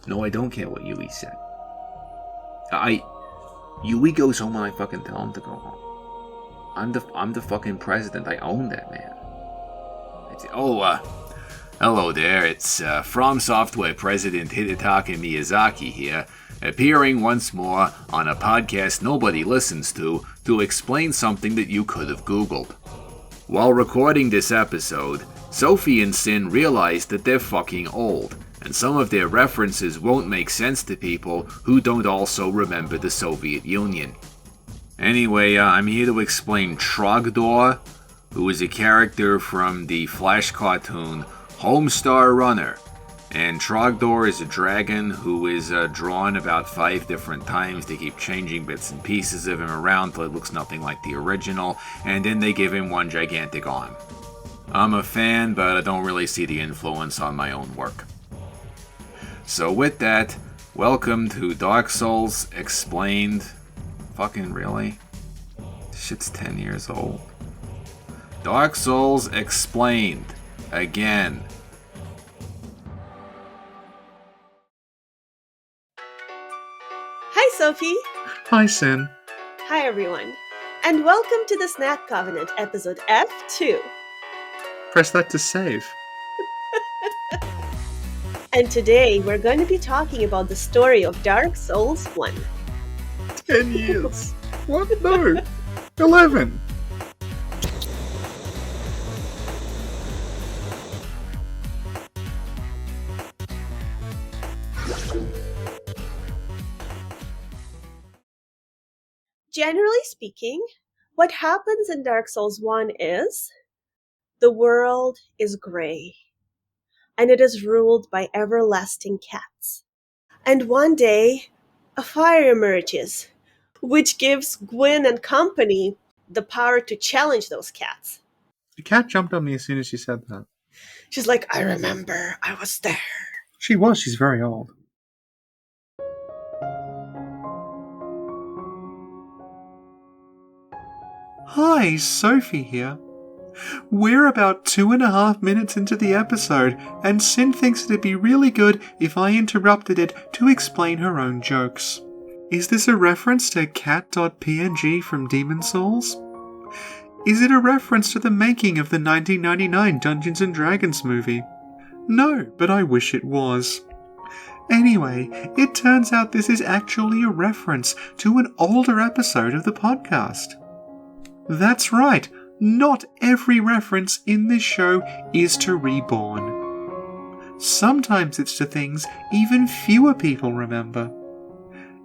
No, I don't care what Yui said. Yui goes home and I fucking tell him to go home. I'm the fucking president. I own that man. Hello there. It's From Software President Hidetaka Miyazaki here, appearing once more on a podcast nobody listens to explain something that you could have Googled. While recording this episode, Sophie and Sin realized that they're fucking old, and some of their references won't make sense to people who don't also remember the Soviet Union. Anyway, I'm here to explain Trogdor, who is a character from the Flash cartoon Homestar Runner. And Trogdor is a dragon who is drawn about 5 different times. They keep changing bits and pieces of him around till it looks nothing like the original, and then they give him one gigantic arm. I'm a fan, but I don't really see the influence on my own work. So with that, welcome to Dark Souls Explained. Fucking really? This shit's 10 years old. Dark Souls Explained. Again. Hi, Sophie. Hi, Sin. Hi, everyone. And welcome to the Snack Covenant, episode F2. Press that to save. And today, we're going to be talking about the story of Dark Souls 1. 10 years. What? No. 11. Generally speaking, what happens in Dark Souls 1 is the world is gray, and it is ruled by everlasting cats. And one day, a fire emerges, which gives Gwyn and company the power to challenge those cats. The cat jumped on me as soon as she said that. She's like, I remember, I was there. She's very old. Hi, Sophie here. We're about 2.5 minutes into the episode, and Sin thinks it'd be really good if I interrupted it to explain her own jokes. Is this a reference to cat.png from Demon Souls? Is it a reference to the making of the 1999 Dungeons & Dragons movie? No, but I wish it was. Anyway, it turns out this is actually a reference to an older episode of the podcast. That's right, not every reference in this show is to Reborn. Sometimes it's to things even fewer people remember.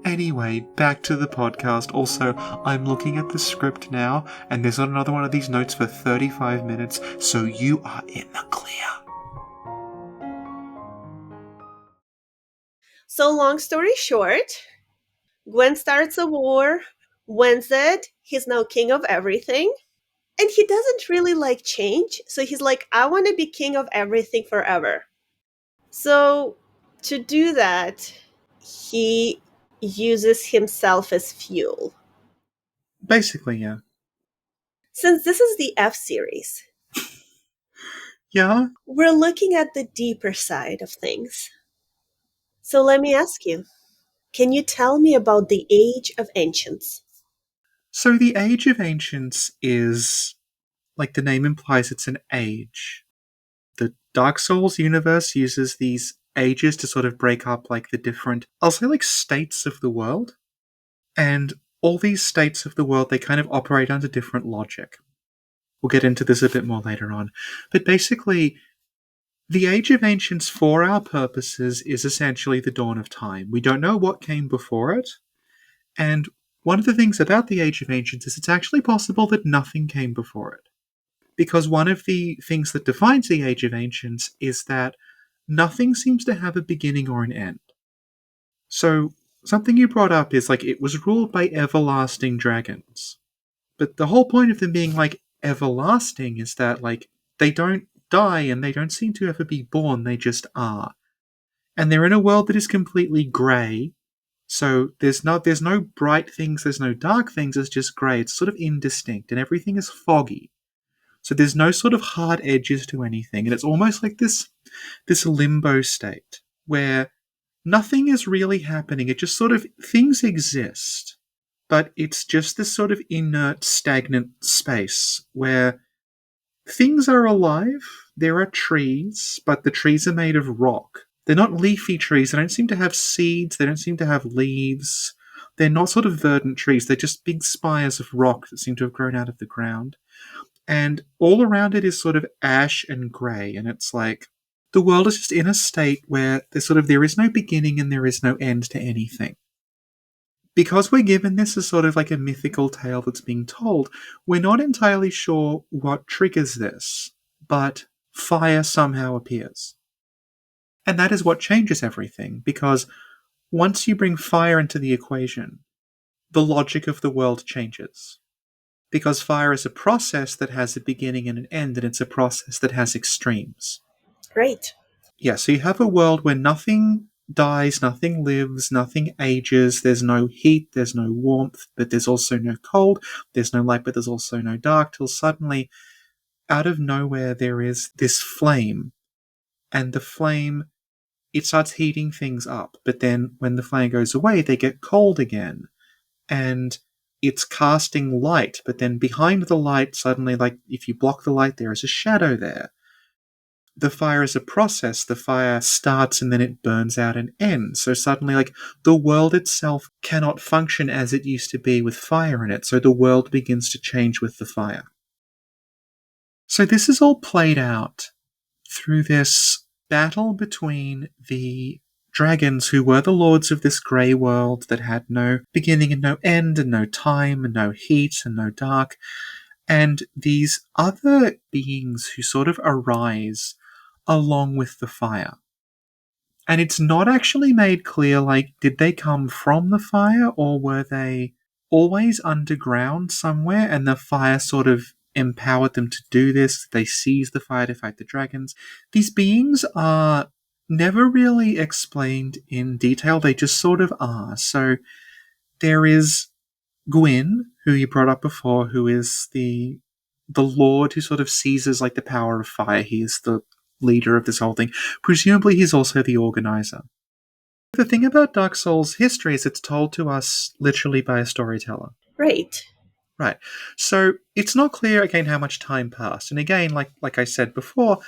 Anyway, back to the podcast. Also, I'm looking at the script now, and there's not another one of these notes for 35 minutes, so you are in the clear. So long story short, Gwyn starts a war, wins it, he's now king of everything, and he doesn't really like change, so he's like, I want to be king of everything forever. So to do that, he uses himself as fuel. Basically, yeah. Since this is the F series, Yeah? we're looking at the deeper side of things. So let me ask you, can you tell me about the Age of Ancients? So the Age of Ancients is, like the name implies, it's an age. The Dark Souls universe uses these ages to sort of break up like the different, I'll say like states of the world. And all these states of the world, they kind of operate under different logic. We'll get into this a bit more later on. But basically, the Age of Ancients, for our purposes, is essentially the dawn of time. We don't know what came before it. And one of the things about the Age of Ancients is it's actually possible that nothing came before it. Because one of the things that defines the Age of Ancients is that nothing seems to have a beginning or an end. So, something you brought up is like it was ruled by everlasting dragons. But the whole point of them being like everlasting is that like they don't die and they don't seem to ever be born, they just are. And they're in a world that is completely grey. So there's no bright things, there's no dark things, it's just grey. It's sort of indistinct and everything is foggy. So there's no sort of hard edges to anything, and it's almost like this limbo state where nothing is really happening. It just sort of, things exist, but it's just this sort of inert, stagnant space where things are alive. There are trees, but the trees are made of rock. They're not leafy trees. They don't seem to have seeds. They don't seem to have leaves. They're not sort of verdant trees. They're just big spires of rock that seem to have grown out of the ground. And all around it is sort of ash and grey. And it's like the world is just in a state where there is no beginning and there is no end to anything. Because we're given this as sort of like a mythical tale that's being told, we're not entirely sure what triggers this, but fire somehow appears. And that is what changes everything, because once you bring fire into the equation, the logic of the world changes. Because fire is a process that has a beginning and an end, and it's a process that has extremes. Right. Yeah, so you have a world where nothing dies, nothing lives, nothing ages, there's no heat, there's no warmth, but there's also no cold, there's no light, but there's also no dark, till suddenly, out of nowhere, there is this flame. And the flame, it starts heating things up, but then when the flame goes away, they get cold again. And it's casting light, but then behind the light, suddenly, like, if you block the light, there is a shadow there. The fire is a process. The fire starts and then it burns out and ends. So suddenly, like, the world itself cannot function as it used to be with fire in it. So the world begins to change with the fire. So this is all played out through this battle between the dragons who were the lords of this grey world that had no beginning and no end and no time and no heat and no dark, and these other beings who sort of arise along with the fire. And it's not actually made clear, like, did they come from the fire or were they always underground somewhere and the fire sort of empowered them to do this? They seized the fire to fight the dragons. These beings are never really explained in detail, they just sort of are. So there is Gwyn, who you brought up before, who is the lord who sort of seizes like the power of fire. He is the leader of this whole thing. Presumably he's also the organizer. The thing about Dark Souls history is it's told to us literally by a storyteller. Right. Right. So it's not clear again how much time passed. And again, like I said before,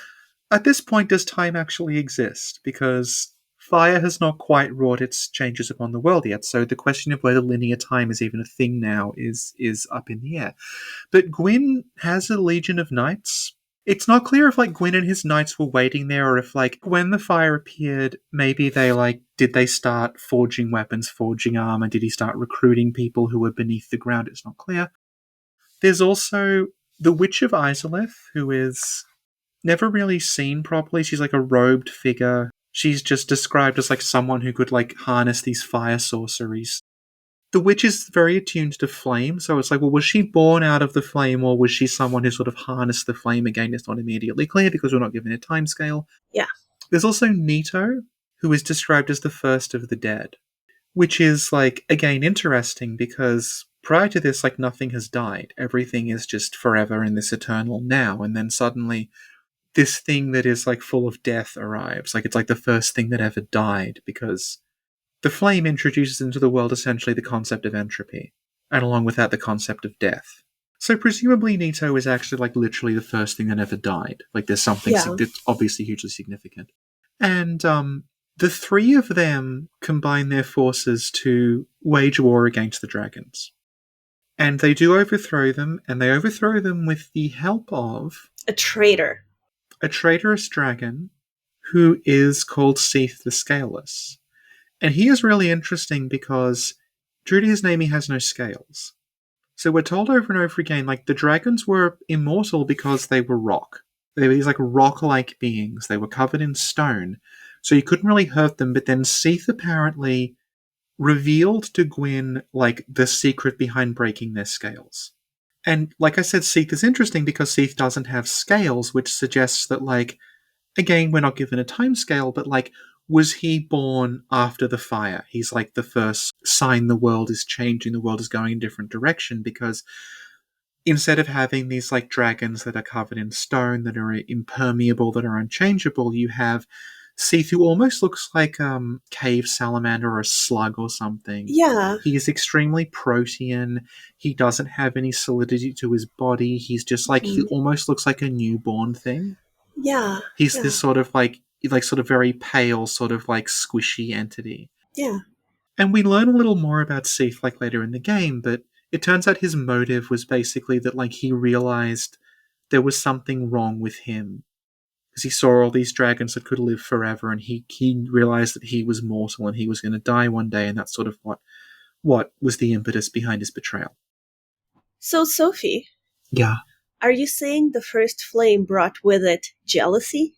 at this point does time actually exist? Because fire has not quite wrought its changes upon the world yet. So the question of whether linear time is even a thing now is up in the air. But Gwyn has a legion of knights. It's not clear if, like, Gwyn and his knights were waiting there, or if, like, when the fire appeared, maybe they, like, did they start forging weapons, forging armor? Did he start recruiting people who were beneath the ground? It's not clear. There's also the Witch of Izalith, who is never really seen properly. She's like a robed figure. She's just described as, like, someone who could, like, harness these fire sorceries. The witch is very attuned to flame, so it's like, well, was she born out of the flame, or was she someone who sort of harnessed the flame? Again, it's not immediately clear because we're not given a timescale. Yeah. There's also Nito, who is described as the first of the dead, which is, like, again, interesting because prior to this, like, nothing has died. Everything is just forever in this eternal now, and then suddenly this thing that is, like, full of death arrives. Like, it's like the first thing that ever died, because the flame introduces into the world essentially the concept of entropy, and along with that, the concept of death. So presumably Nito is actually, like, literally the first thing that ever died. Like, there's something that's obviously hugely significant. And the three of them combine their forces to wage war against the dragons. And they do overthrow them, and they overthrow them with the help of A traitor. a traitorous dragon who is called Seath the Scaleless. And he is really interesting because, true to his name, he has no scales. So we're told over and over again, like, the dragons were immortal because they were rock. They were these, like, rock-like beings. They were covered in stone. So you couldn't really hurt them, but then Seath apparently revealed to Gwyn, like, the secret behind breaking their scales. And like I said, Seath is interesting because Seath doesn't have scales, which suggests that, like, again, we're not given a timescale, but, like, was he born after the fire? He's like the first sign the world is changing, the world is going in a different direction, because instead of having these, like, dragons that are covered in stone, that are impermeable, that are unchangeable, you have Seath, who almost looks like cave salamander or a slug or something. Yeah. He is extremely protean. He doesn't have any solidity to his body. He's just like, he almost looks like a newborn thing. Yeah. He's Yeah. this sort of like sort of very pale, sort of like squishy entity. Yeah. And we learn a little more about Seath like later in the game, but it turns out his motive was basically that like he realized there was something wrong with him. Because he saw all these dragons that could live forever, and he realized that he was mortal and he was going to die one day, and that's sort of what was the impetus behind his betrayal. So, Sophie, Yeah. are you saying the first flame brought with it jealousy?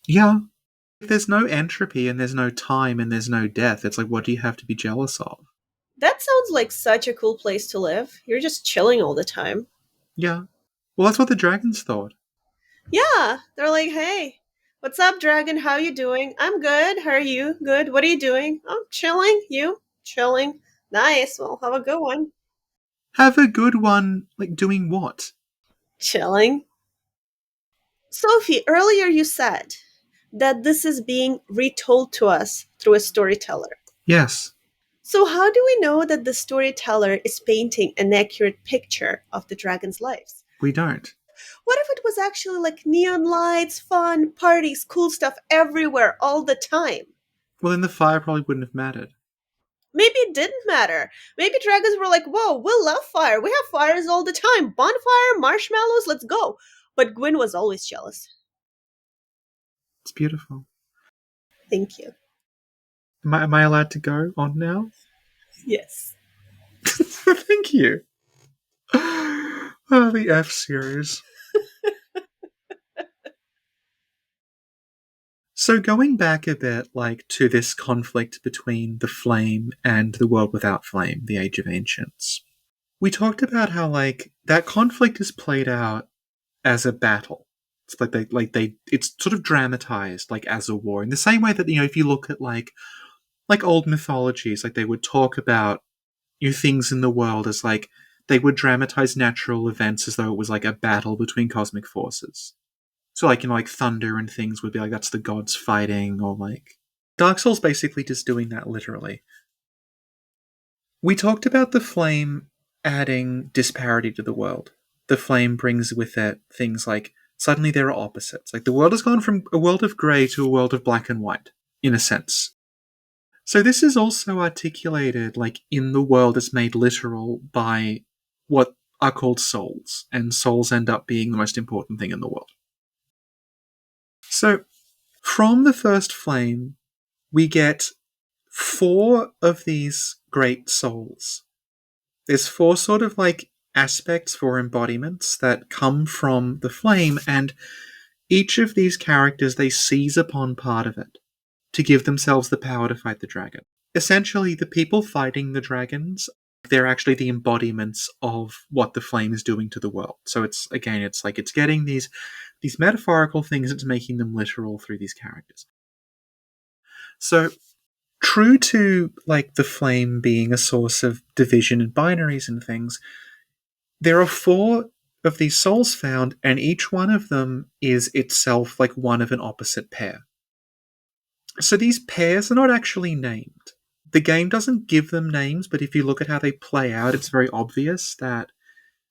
Yeah. If there's no entropy and there's no time and there's no death, it's like, what do you have to be jealous of? That sounds like such a cool place to live. You're just chilling all the time. Yeah. Well, that's what the dragons thought. Yeah, they're like, "Hey, what's up, dragon? How you doing? I'm good. How are you? Good. What are you doing? Oh, chilling. You? Chilling. Nice. Well, have a good one. Have a good one, like doing what? Chilling." Sophie, earlier you said that this is being retold to us through a storyteller. Yes. So how do we know that the storyteller is painting an accurate picture of the dragon's lives? We don't. What if it was actually like neon lights, fun, parties, cool stuff everywhere all the time? Well, then the fire probably wouldn't have mattered. Maybe it didn't matter. Maybe dragons were like, whoa, we love fire. We have fires all the time. Bonfire, marshmallows, let's go. But Gwyn was always jealous. It's beautiful. Thank you. Am I allowed to go on now? Yes. Thank you. Oh, the F series. So going back a bit, like, to this conflict between the Flame and the world without Flame, the Age of Ancients, we talked about how, like, that conflict is played out as a battle. It's it's sort of dramatized, like, as a war. In the same way that, if you look at, like old mythologies, like, they would talk about things in the world as, like, they would dramatize natural events as though it was, like, a battle between cosmic forces. So, like, like, thunder and things would be like, that's the gods fighting, or, like... Dark Souls basically just doing that literally. We talked about the Flame adding disparity to the world. The Flame brings with it things like, suddenly there are opposites. Like, the world has gone from a world of grey to a world of black and white, in a sense. So this is also articulated, like, in the world that's made literal by what are called souls, and souls end up being the most important thing in the world. So, from the first flame, we get 4 of these great souls. There's 4 sort of like aspects, 4 embodiments that come from the flame, and each of these characters, they seize upon part of it to give themselves the power to fight the dragon. Essentially, the people fighting the dragons, they're actually the embodiments of what the flame is doing to the world. So it's like it's getting these metaphorical things, it's making them literal through these characters. So, true to, like, the flame being a source of division and binaries and things, there are 4 of these souls found, and each one of them is itself like one of an opposite pair. So these pairs are not actually named. The game doesn't give them names, but if you look at how they play out, it's very obvious that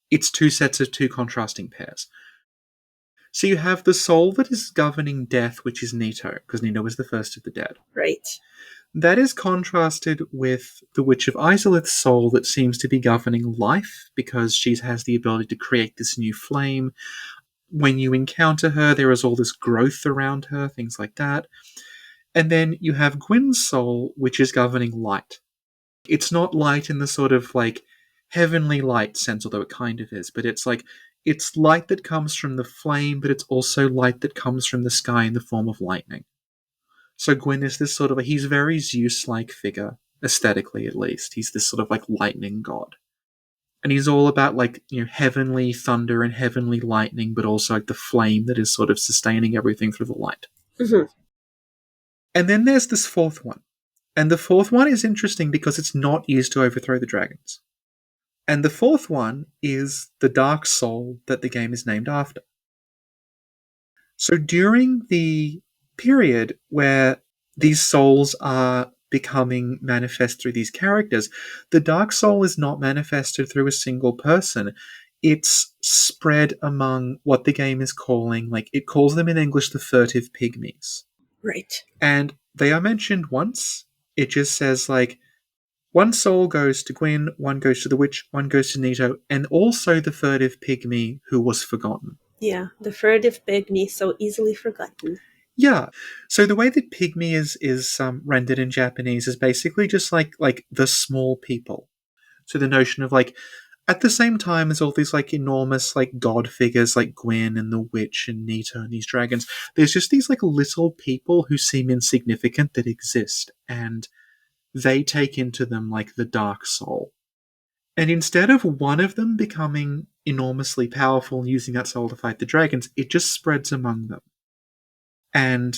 it's 2 sets of 2 contrasting pairs. So you have the soul that is governing death, which is Nito, because Nito was the first of the dead. Right. That is contrasted with the Witch of Izalith's soul that seems to be governing life, because she has the ability to create this new flame. When you encounter her, there is all this growth around her, things like that. And then you have Gwyn's soul, which is governing light. It's not light in the sort of, like, heavenly light sense, although it kind of is, but it's like, it's light that comes from the flame, but it's also light that comes from the sky in the form of lightning. So Gwyn is this sort of, he's a very Zeus-like figure, aesthetically at least. He's this sort of, like, lightning god. And he's all about, like, heavenly thunder and heavenly lightning, but also, like, the flame that is sort of sustaining everything through the light. Mm-hmm. And then there's this 4th one. And the 4th one is interesting because it's not used to overthrow the dragons. And the 4th one is the Dark Soul that the game is named after. So during the period where these souls are becoming manifest through these characters, the dark soul is not manifested through a single person. It's spread among what the game is calling, like, it calls them in English the furtive pygmies. Right. And they are mentioned once. It just says, like, one soul goes to Gwyn, one goes to the witch, one goes to Nito, and also the furtive pygmy who was forgotten. Yeah, the furtive pygmy, so easily forgotten. Yeah. So the way that pygmy is rendered in Japanese is basically just like the small people. So the notion of, like, at the same time as all these, like, enormous, like, god figures like Gwyn and the witch and Nito and these dragons, there's just these, like, little people who seem insignificant that exist, and they take into them, like, the dark soul. And instead of one of them becoming enormously powerful and using that soul to fight the dragons, it just spreads among them. And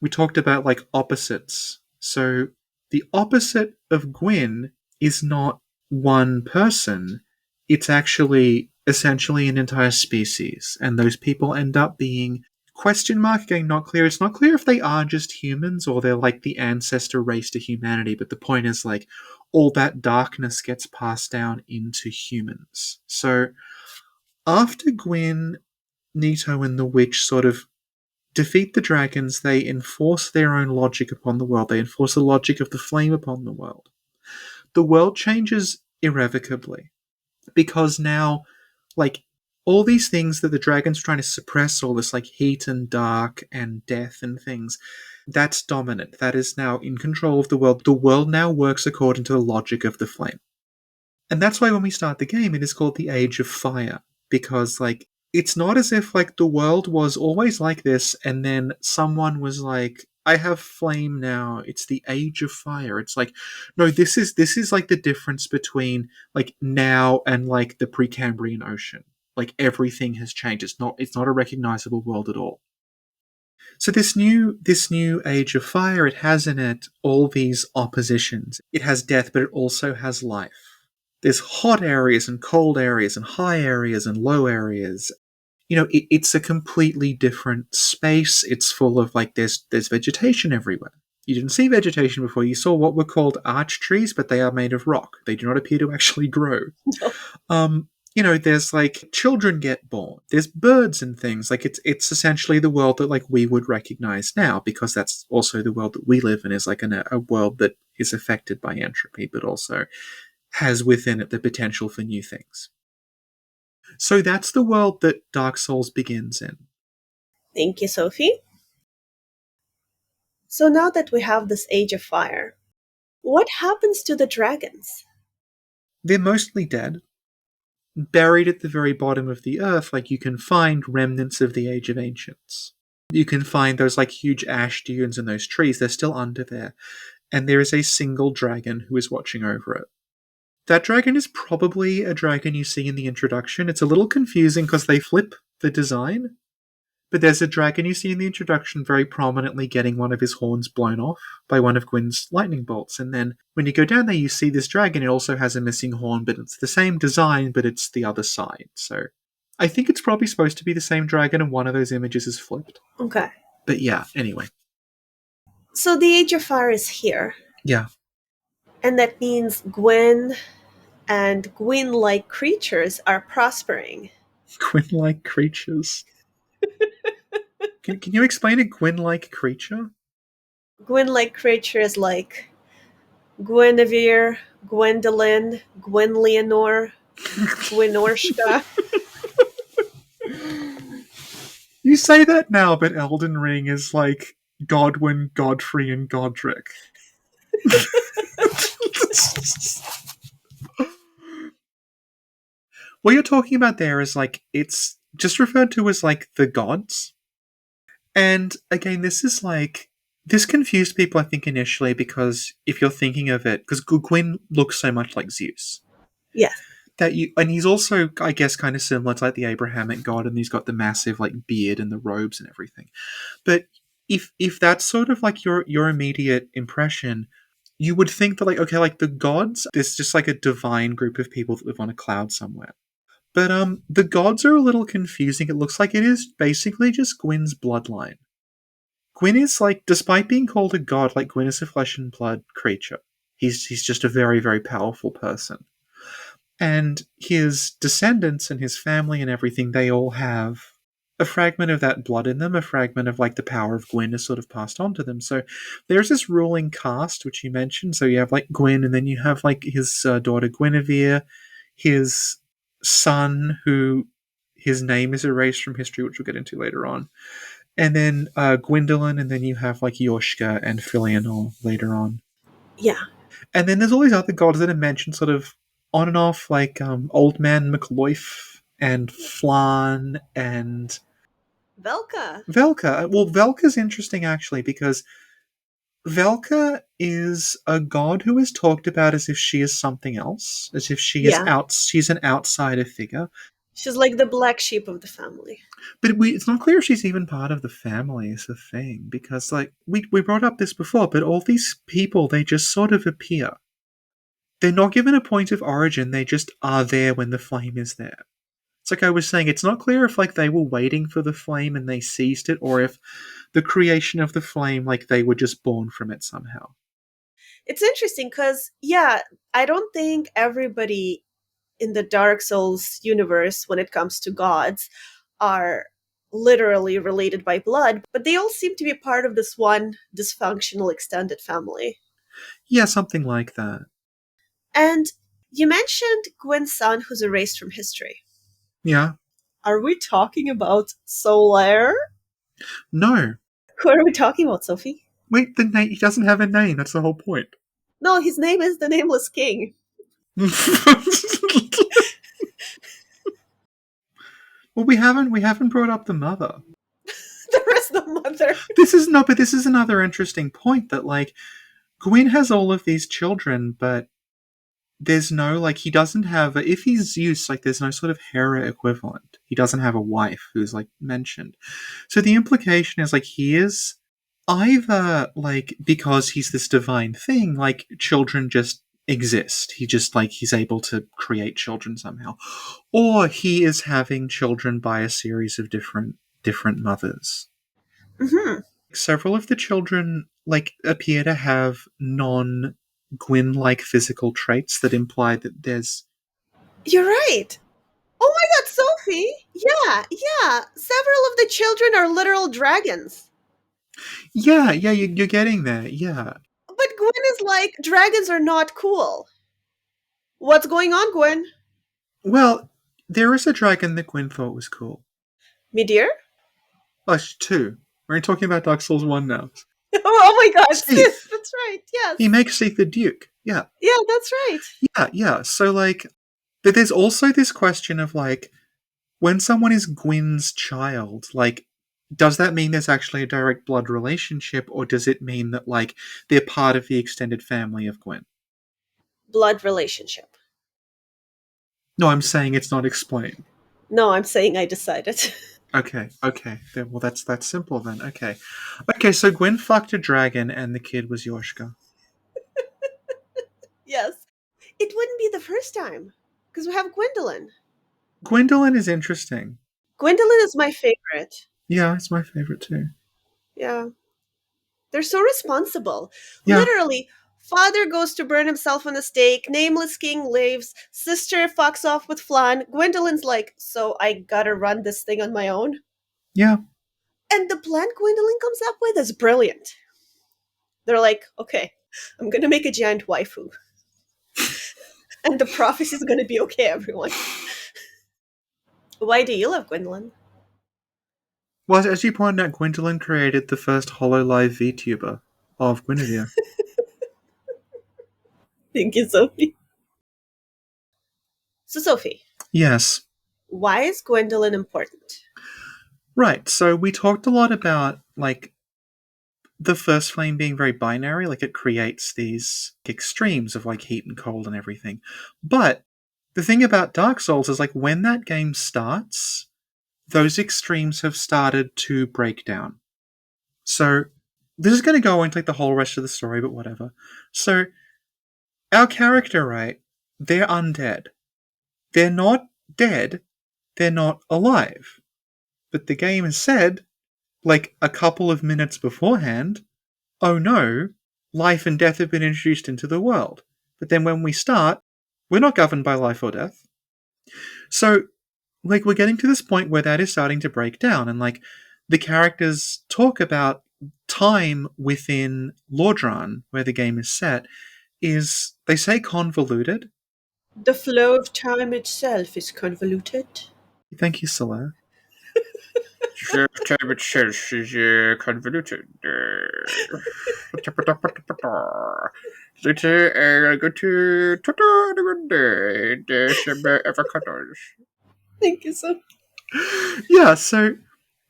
we talked about, like, opposites. So the opposite of Gwyn is not one person, it's actually essentially an entire species. And those people end up being question mark again, not clear. It's not clear if they are just humans or they're like the ancestor race to humanity, but the point is, like, all that darkness gets passed down into humans. So after Gwyn, Nito, and the witch sort of defeat the dragons, they enforce their own logic upon the world. They enforce the logic of the flame upon the world. The world changes irrevocably because now, like, all these things that the dragons are trying to suppress, all this, like, heat and dark and death and things, that's dominant. That is now in control of the world. The world now works according to the logic of the flame. And that's why when we start the game, it is called the Age of Fire, because, like, it's not as if, like, the world was always like this and then someone was like, I have flame now, it's the Age of Fire. It's like, no, this is like the difference between, like, now and, like, the Precambrian ocean. Like, everything has changed. It's not a recognizable world at all. So this new Age of Fire, it has in it all these oppositions. It has death, but it also has life. There's hot areas and cold areas and high areas and low areas. You know, it's a completely different space. It's full of, like, there's vegetation everywhere. You didn't see vegetation before. You saw what were called arch trees, but they are made of rock. They do not appear to actually grow. No. You know, there's, like, children get born. There's birds and things. Like, it's essentially the world that, like, we would recognize now, because that's also the world that we live in, is like a world that is affected by entropy, but also has within it the potential for new things. So that's the world that Dark Souls begins in. Thank you, Sophie. So now that we have this Age of Fire, what happens to the dragons? They're mostly dead. Buried at the very bottom of the earth, like, you can find remnants of the Age of Ancients. You can find those, like, huge ash dunes and those trees. They're still under there. And there is a single dragon who is watching over it. That dragon is probably a dragon you see in the introduction. It's a little confusing because they flip the design. But there's a dragon you see in the introduction very prominently getting one of his horns blown off by one of Gwyn's lightning bolts. And then when you go down there, you see this dragon. It also has a missing horn, but it's the same design, but it's the other side. So I think it's probably supposed to be the same dragon, and one of those images is flipped. Okay. But yeah, anyway. So the Age of Fire is here. Yeah. And that means Gwyn and Gwyn-like creatures are prospering. Gwyn-like creatures. Can you explain a Gwyn-like creature? Gwyn-like creatures like Guinevere, Gwyndolin, Gwyn-Leonor, Gwynorshka. You say that now, but Elden Ring is like Godwyn, Godfrey, and Godric. What you're talking about there is, like, it's just referred to as, like, the gods. And again, this confused people, I think, initially, because if you're thinking of it, because Gwyn looks so much like Zeus. Yes. And he's also, I guess, kind of similar to, like, the Abrahamic god, and he's got the massive, like, beard and the robes and everything. But if that's sort of like your immediate impression, you would think that, like, okay, like, the gods, there's just like a divine group of people that live on a cloud somewhere. But the gods are a little confusing. It looks like it is basically just Gwyn's bloodline. Gwyn is like, despite being called a god, like Gwyn is a flesh and blood creature. He's just a very, very powerful person. And his descendants and his family and everything, they all have a fragment of that blood in them, a fragment of like the power of Gwyn is sort of passed on to them. So there's this ruling caste, which you mentioned. So you have like Gwyn, and then you have like his daughter Guinevere, his son, who his name is erased from history, which we'll get into later on. And then Gwyndolin, and then you have like Yorshka and Filianor later on. Yeah. And then there's all these other gods that are mentioned sort of on and off, like Old Man MacLeod and Flan and Velka. Velka. Well, Velka's interesting actually because Velka is a god who is talked about as if she is something else, as if she's an outsider figure. She's like the black sheep of the family. But it's not clear if she's even part of the family is the thing, because like we brought up this before, but all these people, they just sort of appear. They're not given a point of origin, they just are there when the flame is there. It's like I was saying, it's not clear if like they were waiting for the flame and they seized it, or if the creation of the flame, like they were just born from it somehow. It's interesting because, yeah, I don't think everybody in the Dark Souls universe, when it comes to gods, are literally related by blood, but they all seem to be part of this one dysfunctional extended family. Yeah, something like that. And you mentioned Gwyn's son who's erased from history. Yeah. Are we talking about Solaire? No. Who are we talking about, Sophie? Wait, he doesn't have a name, that's the whole point. No, his name is the Nameless King. Well, we haven't brought up the mother. There is no mother. This is another interesting point that like Gwyn has all of these children, but there's no like he doesn't have if he's Zeus, like there's no sort of Hera equivalent. He doesn't have a wife who's like mentioned. So the implication is like he is either like because he's this divine thing, like children just exist. He's able to create children somehow, or he is having children by a series of different mothers. Mm-hmm. Several of the children like appear to have non-Gwyn-like physical traits that imply that there's. You're right. Oh my god, Sophie! Yeah. Several of the children are literal dragons. Yeah, you're getting there. Yeah. But Gwyn is like, dragons are not cool. What's going on, Gwyn? Well, there is a dragon that Gwyn thought was cool. Midir? Oh, it's two. We're talking about Dark Souls 1 now. Oh my god, Sith. That's right, yes. He makes Sith the Duke. Yeah. Yeah, that's right. Yeah. So, like, but there's also this question of, like, when someone is Gwyn's child, like, does that mean there's actually a direct blood relationship, or does it mean that, like, they're part of the extended family of Gwyn? Blood relationship. No, I'm saying it's not explained. No, I'm saying I decided. Okay. Well, that's simple then. Okay, so Gwyn fucked a dragon and the kid was Yorshka. Yes. It wouldn't be the first time, because we have Gwyndolin. Gwyndolin is interesting. Gwyndolin is my favorite. Yeah, it's my favorite too. Yeah. They're so responsible. Yeah. Literally, father goes to burn himself on a stake, Nameless King leaves, sister fucks off with Flan, Gwyndolin's like, so I gotta run this thing on my own? Yeah. And the plan Gwyndolin comes up with is brilliant. They're like, okay, I'm gonna make a giant waifu. And the prophecy is gonna be okay, everyone. Why do you love Gwyndolin? Well, as you pointed out, Gwyndolin created the first HoloLive VTuber of Guinevere. Thank you, Sophie. So, Sophie. Yes. Why is Gwyndolin important? Right, so we talked a lot about, like, the first flame being very binary, like it creates these extremes of, like, heat and cold and everything. But the thing about Dark Souls is, like, when that game starts, those extremes have started to break down. So, this is going to go into, like, the whole rest of the story, but whatever. So, our character, right, they're undead. They're not dead, they're not alive. But the game has said, like a couple of minutes beforehand, oh no, life and death have been introduced into the world. But then when we start, we're not governed by life or death. So, like, we're getting to this point where that is starting to break down, and like the characters talk about time within Lordran, where the game is set, is they say convoluted. The flow of time itself is convoluted. Thank you, Soler. Time itself is convoluted. Thank you so. Yeah, so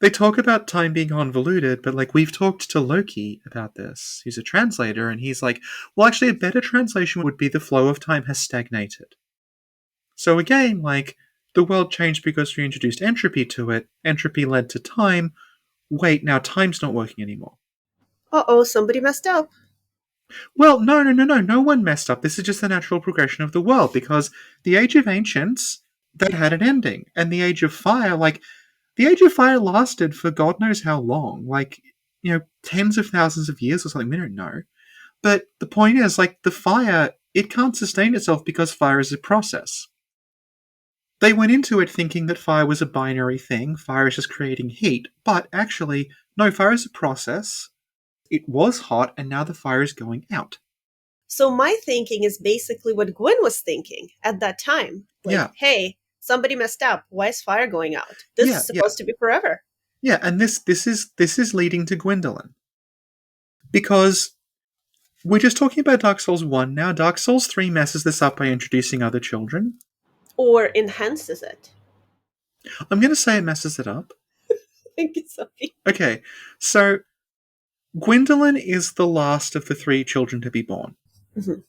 they talk about time being convoluted, but like we've talked to Loki about this. He's a translator, and he's like, well, actually, a better translation would be the flow of time has stagnated. So again, like, the world changed because we introduced entropy to it. Entropy led to time. Wait, now time's not working anymore. Uh-oh, somebody messed up. Well, no. No one messed up. This is just the natural progression of the world, because the Age of Ancients, that had an ending. And the Age of Fire, like, the Age of Fire lasted for God knows how long. Like, you know, tens of thousands of years or something. We don't know. But the point is, like, the fire, it can't sustain itself because fire is a process. They went into it thinking that fire was a binary thing. Fire is just creating heat. But actually, no, fire is a process. It was hot, and now the fire is going out. So my thinking is basically what Gwyn was thinking at that time. Like, Yeah. hey, somebody messed up. Why is fire going out? This is supposed to be forever. Yeah, and this is leading to Gwyndolin. Because we're just talking about Dark Souls 1 now. Dark Souls 3 messes this up by introducing other children. Or enhances it. I'm going to say it messes it up. Thank you, Sophie. Okay, so Gwyndolin is the last of the 3 children to be born. Mm-hmm.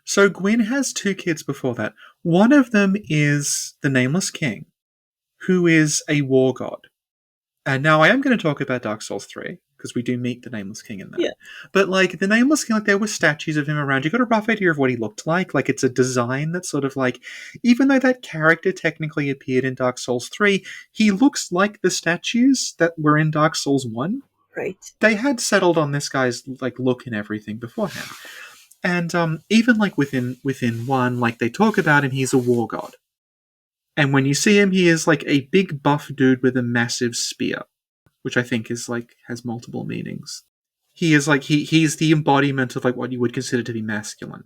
So Gwyn has 2 kids before that. One of them is the Nameless King, who is a war god. And now I am going to talk about Dark Souls 3, because we do meet the Nameless King in that. Yeah. But, like, the Nameless King, like, there were statues of him around. You got a rough idea of what he looked like? Like, it's a design that's sort of like, even though that character technically appeared in Dark Souls 3, he looks like the statues that were in Dark Souls 1. Right. They had settled on this guy's, like, look and everything beforehand. And even, like, within 1, like, they talk about him, he's a war god. And when you see him, he is, like, a big buff dude with a massive spear, which I think is, like, has multiple meanings. He is, like, he's the embodiment of, like, what you would consider to be masculine.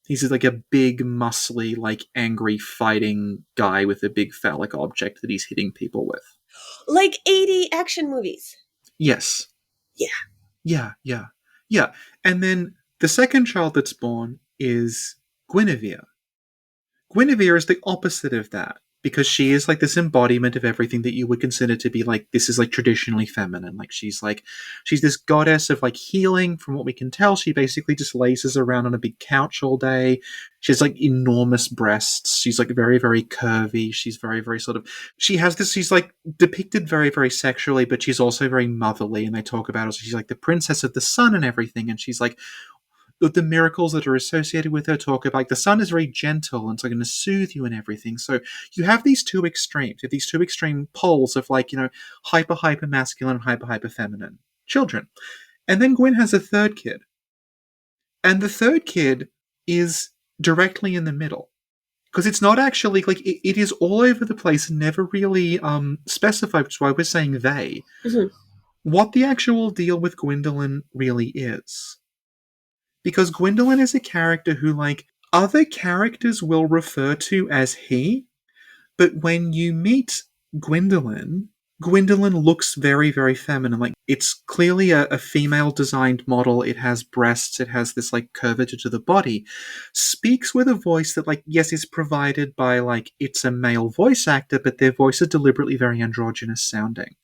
He's, like, a big, muscly, like, angry, fighting guy with a big phallic object that he's hitting people with. Like 80 action movies. Yes. Yeah. Yeah. And then the second child that's born is Guinevere. Guinevere is the opposite of that, because she is like this embodiment of everything that you would consider to be like, this is like traditionally feminine. Like she's this goddess of like healing. From what we can tell, she basically just lazes around on a big couch all day. She has like enormous breasts. She's like very, very curvy. She's very, very sort of, she's like depicted very, very sexually, but she's also very motherly. And they talk about her. So she's like the princess of the sun and everything. And she's like, the miracles that are associated with her talk about, like, the sun is very gentle and it's like going to soothe you and everything. So you have these 2 extremes. You have these 2 extreme poles of, like, you know, hyper masculine and hyper feminine children. And then Gwyn has a 3rd kid. And the 3rd kid is directly in the middle. Because it's not actually, like, it is all over the place and never really specified, which is why we're saying they. Mm-hmm. What the actual deal with Gwyndolin really is. Because Gwyndolin is a character who, like, other characters will refer to as he, but when you meet Gwyndolin looks very, very feminine. Like, it's clearly a female-designed model. It has breasts. It has this, like, curvature to the body. Speaks with a voice that, like, yes, is provided by, like, it's a male voice actor, but their voice is deliberately very androgynous sounding.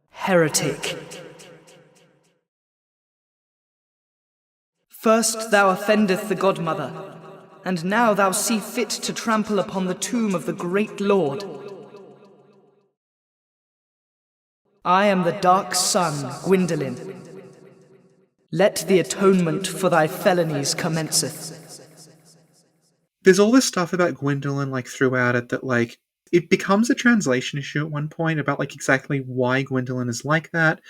Heretic. First thou offendeth the godmother, and now thou see fit to trample upon the tomb of the great Lord. I am the Dark Sun Gwyndolin. Let the atonement for thy felonies commenceth. There's all this stuff about Gwyndolin, like, throughout it that, like, It becomes a translation issue at one point about like exactly why Gwyndolin is like that.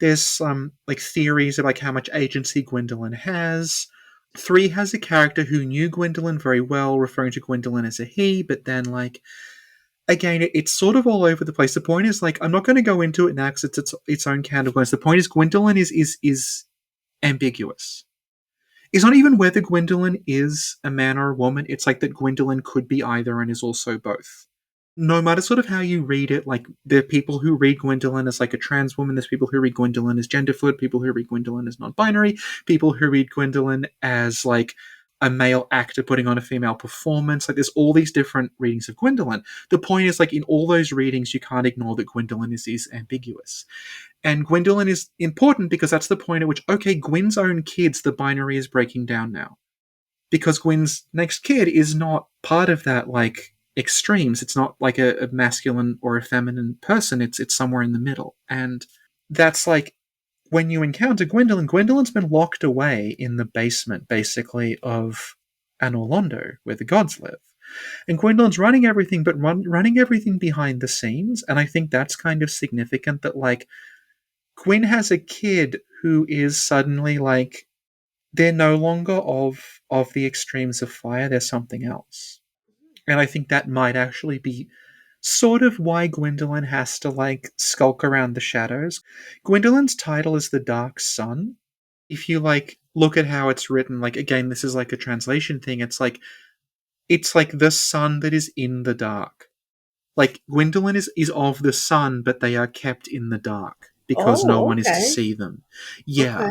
There's some like theories of like how much agency Gwyndolin has. 3 has a character who knew Gwyndolin very well, referring to Gwyndolin as a he, but then like again, it's sort of all over the place. The point is like I'm not going to go into it now because it's its own can of worms. The point is Gwyndolin is ambiguous. It's not even whether Gwyndolin is a man or a woman. It's like that Gwyndolin could be either and is also both. No matter sort of how you read it, like there are people who read Gwyndolin as like a trans woman, there's people who read Gwyndolin as gender fluid, people who read Gwyndolin as non-binary, people who read Gwyndolin as like a male actor putting on a female performance. Like there's all these different readings of Gwyndolin. The point is like in all those readings you can't ignore that Gwyndolin is ambiguous. And Gwyndolin is important because that's the point at which, okay, Gwyn's own kids, the binary is breaking down now. Because Gwyn's next kid is not part of that, like, extremes. It's not like a masculine or a feminine person. It's somewhere in the middle. And that's like, when you encounter Gwyndolin, Gwyndolin's been locked away in the basement, basically, of Anor Londo, where the gods live. And Gwyndolin's running everything, but running everything behind the scenes. And I think that's kind of significant that, like, Gwyn has a kid who is suddenly like they're no longer of the extremes of fire, they're something else. And I think that might actually be sort of why Gwyndolin has to like skulk around the shadows. Gwyndolин's title is the Dark Sun. If you like look at how it's written, like again, this is like a translation thing, it's like the sun that is in the dark. Like Gwyndolin is of the sun, but they are kept in the dark because no one is to see them. Yeah. Okay.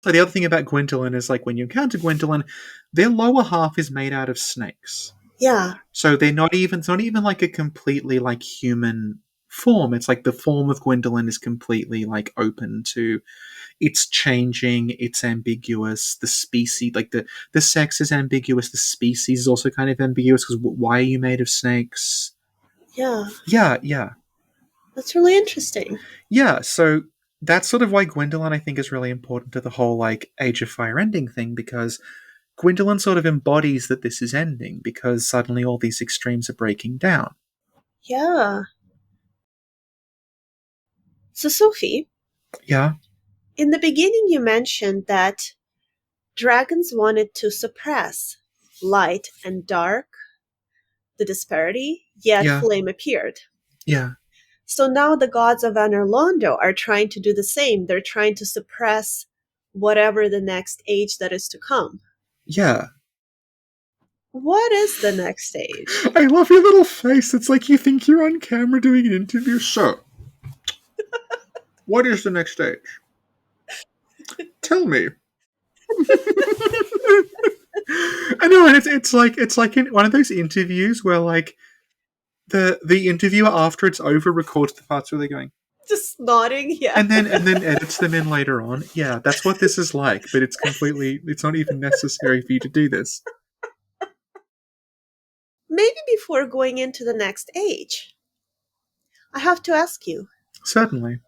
So the other thing about Gwyndolin is like when you encounter Gwyndolin, their lower half is made out of snakes. Yeah. So it's not even like a completely like human form. It's like the form of Gwyndolin is completely like open to it's changing, it's ambiguous, the species like the sex is ambiguous, the species is also kind of ambiguous because why are you made of snakes? Yeah. Yeah. That's really interesting. Yeah, so that's sort of why Gwyndolin, I think, is really important to the whole, like, Age of Fire ending thing, because Gwyndolin sort of embodies that this is ending, because suddenly all these extremes are breaking down. Yeah. So, Sophie, Yeah, in the beginning you mentioned that dragons wanted to suppress light and dark, the disparity, yet yeah, flame appeared. yeah, So now the gods of Anor Londo are trying to do the same. They're trying to suppress whatever the next age that is to come. yeah. What is the next stage? I love your little face. It's like you think you're on camera doing an interview. So, what is the next stage? Tell me. I know, and it's like in one of those interviews where like the interviewer after it's over records the parts where they're going Just nodding, yeah. and then edits them in later on. Yeah, that's what this is like, but it's not even necessary for you to do this. Maybe before going into the next age, I have to ask you, Certainly.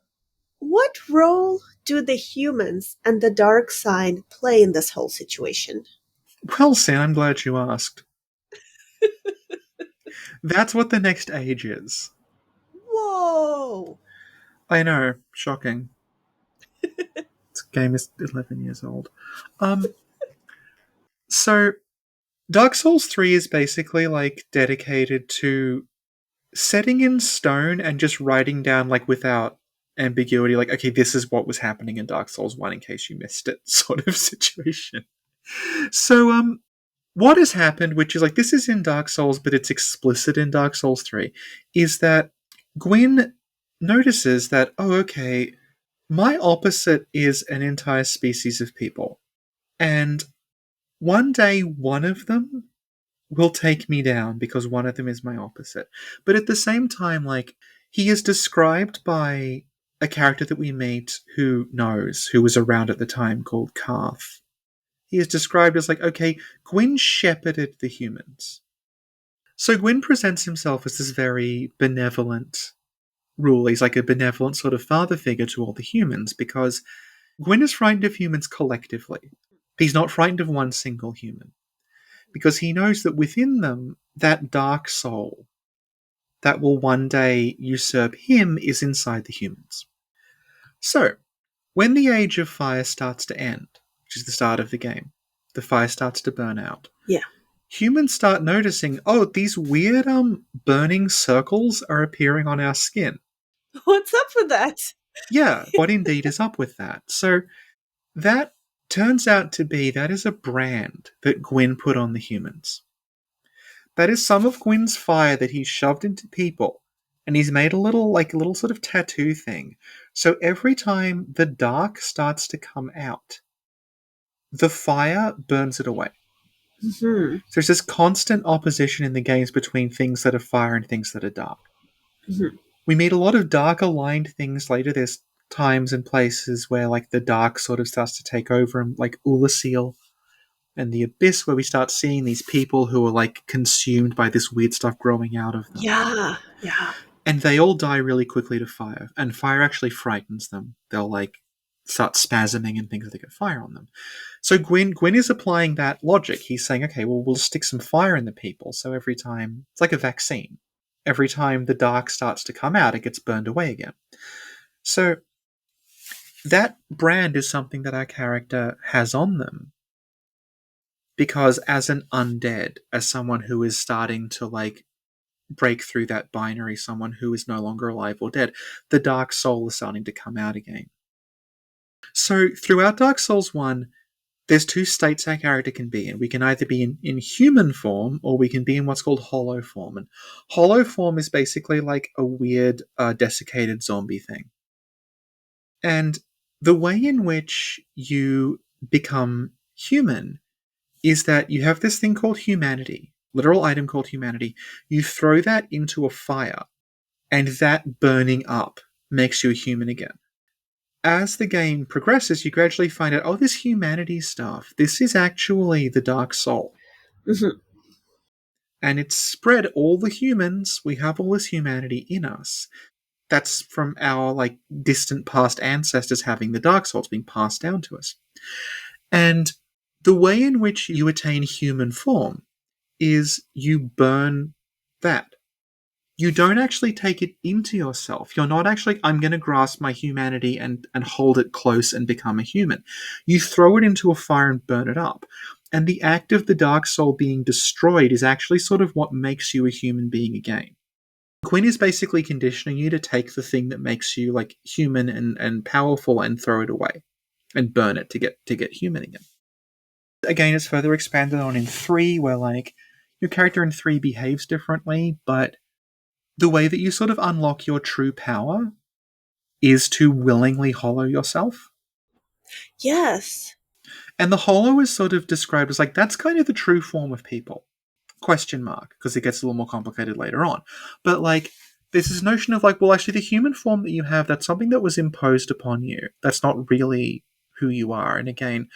what role do the humans and the dark side play in this whole situation? Well, Sin, I'm glad you asked. That's what the next age is. Whoa! I know, shocking. This game is 11 years old. So Dark Souls 3 is basically like dedicated to setting in stone and just writing down like without ambiguity, like, okay, this is what was happening in Dark Souls 1 in case you missed it, sort of situation. So, what has happened, which is like this is in Dark Souls, but it's explicit in Dark Souls 3, is that Gwyn notices that, oh, okay, my opposite is an entire species of people. And one day one of them will take me down because one of them is my opposite. But at the same time, like, he is described by a character that we meet who was around at the time called Karth. He is described as like, okay, Gwyn shepherded the humans. So Gwyn presents himself as this very benevolent ruler. He's like a benevolent sort of father figure to all the humans because Gwyn is frightened of humans collectively. He's not frightened of one single human because he knows that within them, that dark soul that will one day usurp him is inside the humans. So, when the Age of Fire starts to end, which is the start of the game, the fire starts to burn out. Yeah. Humans start noticing, oh, these weird burning circles are appearing on our skin. What's up with that? Yeah, what indeed is up with that? So that turns out to be, that is a brand that Gwyn put on the humans. That is some of Gwyn's fire that he's shoved into people, and he's made a little sort of tattoo thing. So every time the dark starts to come out, the fire burns it away. Mm-hmm. So there's this constant opposition in the games between things that are fire and things that are dark. Mm-hmm. We meet a lot of dark aligned things later. There's times and places where like the dark sort of starts to take over, and like Ulasil and the Abyss, where we start seeing these people who are like consumed by this weird stuff growing out of them. Yeah. And they all die really quickly to fire, and fire actually frightens them. They'll like start spasming and things if they get fire on them. So Gwyn is applying that logic. He's saying, okay, well, we'll stick some fire in the people. So every time, it's like a vaccine. Every time the dark starts to come out, it gets burned away again. So that brand is something that our character has on them. Because as an undead, as someone who is starting to like break through that binary, someone who is no longer alive or dead, the dark soul is starting to come out again. So throughout Dark Souls 1, there's two states our character can be in. We can either be in human form, or we can be in what's called hollow form. And hollow form is basically like a weird, desiccated zombie thing. And the way in which you become human is that you have this thing called humanity, literal item called humanity. You throw that into a fire, and that burning up makes you a human again. As the game progresses, you gradually find out, oh, this humanity stuff, this is actually the Dark Soul. Mm-hmm. And it's spread all the humans. We have all this humanity in us. That's from our like distant past ancestors having the Dark Souls being passed down to us. And the way in which you attain human form is you burn that. You don't actually take it into yourself. You're not actually, I'm going to grasp my humanity and hold it close and become a human. You throw it into a fire and burn it up. And the act of the Dark Soul being destroyed is actually sort of what makes you a human being again. Gwyn is basically conditioning you to take the thing that makes you like human and powerful and throw it away and burn it to get human again. Again, it's further expanded on in 3, where like your character in 3 behaves differently, but the way that you sort of unlock your true power is to willingly hollow yourself. Yes. And the hollow is sort of described as like, that's kind of the true form of people. Question mark, because it gets a little more complicated later on. But like, there's this notion of like, well, actually the human form that you have, that's something that was imposed upon you. That's not really who you are. And again,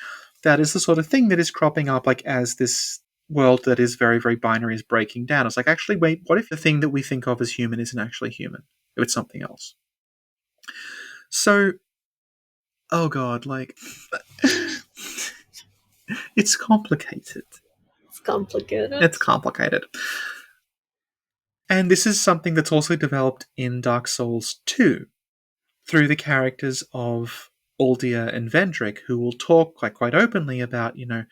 that is the sort of thing that is cropping up like as this world that is very, very binary is breaking down. It's like, actually, wait, what if the thing that we think of as human isn't actually human? If it's something else. So, oh god, like, it's complicated. It's complicated. It's complicated. And this is something that's also developed in Dark Souls 2 through the characters of Uldia and Vendrick, who will talk quite openly about, you know,